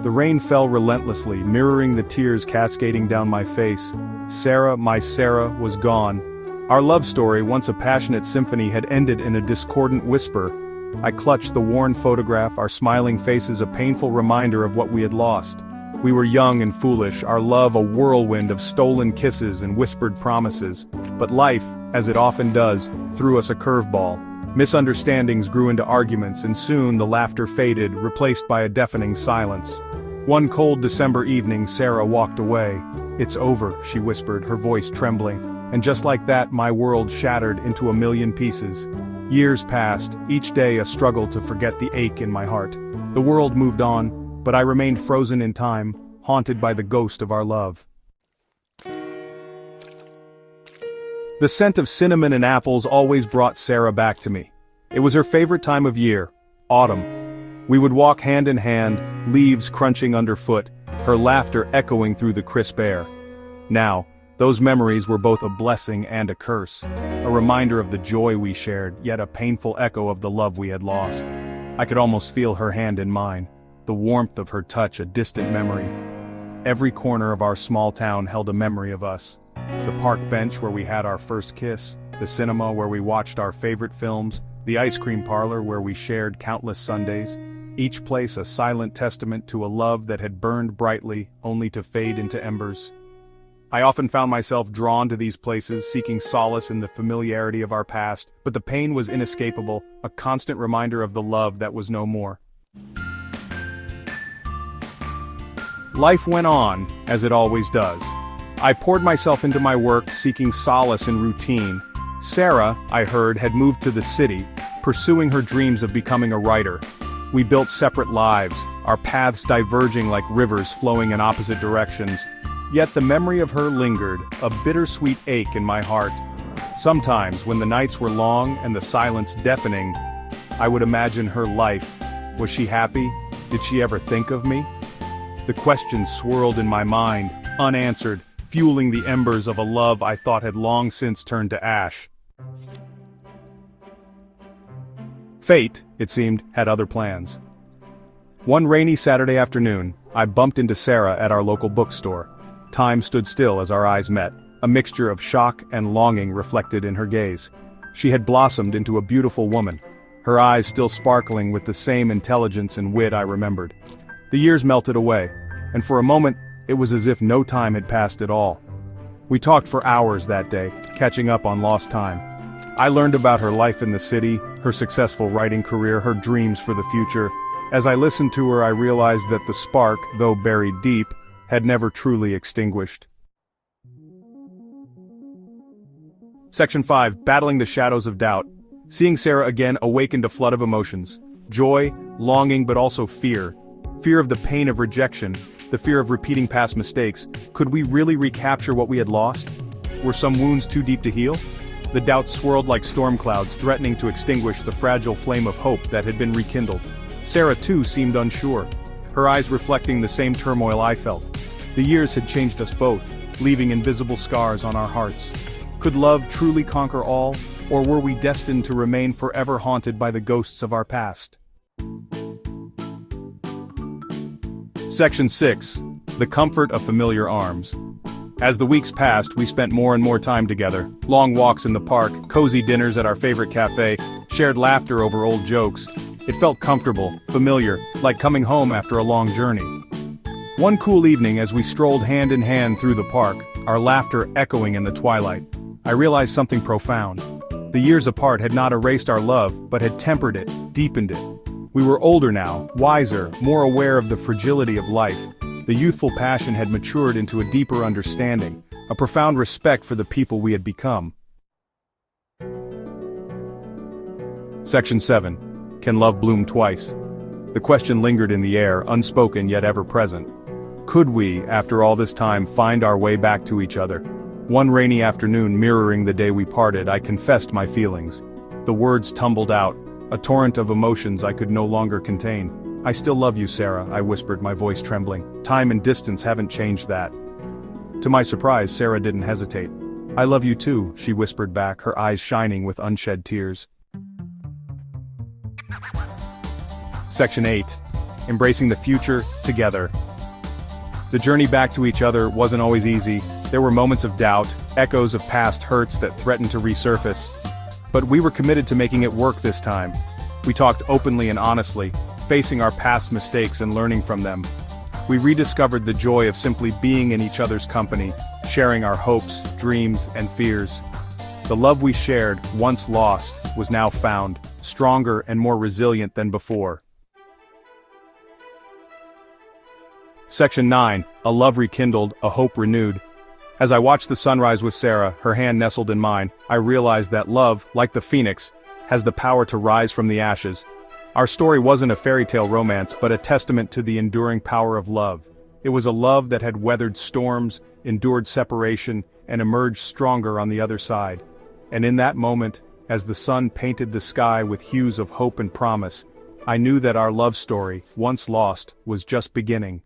The rain fell relentlessly, mirroring the tears cascading down my face. Sarah, my Sarah, was gone. Our love story, once a passionate symphony, had ended in a discordant whisper. I clutched the worn photograph, our smiling faces a painful reminder of what we had lost. We were young and foolish, our love a whirlwind of stolen kisses and whispered promises. But life, as it often does, threw us a curveball. Misunderstandings grew into arguments, and soon the laughter faded, replaced by a deafening silence. One cold December evening, Sarah walked away. "It's over," she whispered, her voice trembling. And just like that, my world shattered into a million pieces. Years passed, each day a struggle to forget the ache in my heart. The world moved on, but I remained frozen in time, haunted by the ghost of our love. The scent of cinnamon and apples always brought Sarah back to me. It was her favorite time of year, autumn. We would walk hand in hand, leaves crunching underfoot, her laughter echoing through the crisp air. Now, those memories were both a blessing and a curse, a reminder of the joy we shared, yet a painful echo of the love we had lost. I could almost feel her hand in mine, the warmth of her touch a distant memory. Every corner of our small town held a memory of us. The park bench where we had our first kiss, the cinema where we watched our favorite films, the ice cream parlor where we shared countless Sundays. Each place a silent testament to a love that had burned brightly, only to fade into embers. I often found myself drawn to these places, seeking solace in the familiarity of our past, but the pain was inescapable, a constant reminder of the love that was no more. Life went on, as it always does. I poured myself into my work, seeking solace in routine. Sarah, I heard, had moved to the city, pursuing her dreams of becoming a writer. We built separate lives, our paths diverging like rivers flowing in opposite directions. Yet the memory of her lingered, a bittersweet ache in my heart. Sometimes, when the nights were long and the silence deafening, I would imagine her life. Was she happy? Did she ever think of me? The questions swirled in my mind, unanswered, fueling the embers of a love I thought had long since turned to ash. Fate, it seemed, had other plans. One rainy Saturday afternoon, I bumped into Sarah at our local bookstore. Time stood still as our eyes met, a mixture of shock and longing reflected in her gaze. She had blossomed into a beautiful woman, her eyes still sparkling with the same intelligence and wit I remembered. The years melted away, and for a moment, it was as if no time had passed at all. We talked for hours that day, catching up on lost time. I learned about her life in the city, her successful writing career, her dreams for the future. As I listened to her, I realized that the spark, though buried deep, had never truly extinguished. Section 5. Battling the Shadows of Doubt. Seeing Sarah again awakened a flood of emotions. Joy, longing, but also fear. Fear of the pain of rejection, the fear of repeating past mistakes. Could we really recapture what we had lost? Were some wounds too deep to heal? The doubts swirled like storm clouds, threatening to extinguish the fragile flame of hope that had been rekindled. Sarah, too, seemed unsure, her eyes reflecting the same turmoil I felt. The years had changed us both, leaving invisible scars on our hearts. Could love truly conquer all, or were we destined to remain forever haunted by the ghosts of our past? Section 6. The Comfort of Familiar Arms. As the weeks passed, we spent more and more time together. Long walks in the park, cozy dinners at our favorite cafe, shared laughter over old jokes. It felt comfortable, familiar, like coming home after a long journey. One cool evening, as we strolled hand in hand through the park, our laughter echoing in the twilight, I realized something profound. The years apart had not erased our love, but had tempered it, deepened it. We were older now, wiser, more aware of the fragility of life. The youthful passion had matured into a deeper understanding, a profound respect for the people we had become. Section 7. Can love bloom twice? The question lingered in the air, unspoken yet ever present. Could we, after all this time, find our way back to each other? One rainy afternoon mirroring the day we parted, I confessed my feelings. The words tumbled out, a torrent of emotions I could no longer contain. I still love you, Sarah, I whispered, my voice trembling. Time and distance haven't changed that. To my surprise, Sarah didn't hesitate. I love you too, she whispered back, her eyes shining with unshed tears. Section 8. embracing the future together. The journey back to each other wasn't always easy. There were moments of doubt, echoes of past hurts that threatened to resurface. But we were committed to making it work this time. We talked openly and honestly, facing our past mistakes and learning from them. We rediscovered the joy of simply being in each other's company, sharing our hopes, dreams, and fears. The love we shared, once lost, was now found, stronger and more resilient than before. Section 9, A Love Rekindled, A Hope Renewed. As I watched the sunrise with Sarah, her hand nestled in mine, I realized that love, like the phoenix, has the power to rise from the ashes. Our story wasn't a fairy tale romance, but a testament to the enduring power of love. It was a love that had weathered storms, endured separation, and emerged stronger on the other side. And in that moment, as the sun painted the sky with hues of hope and promise, I knew that our love story, once lost, was just beginning.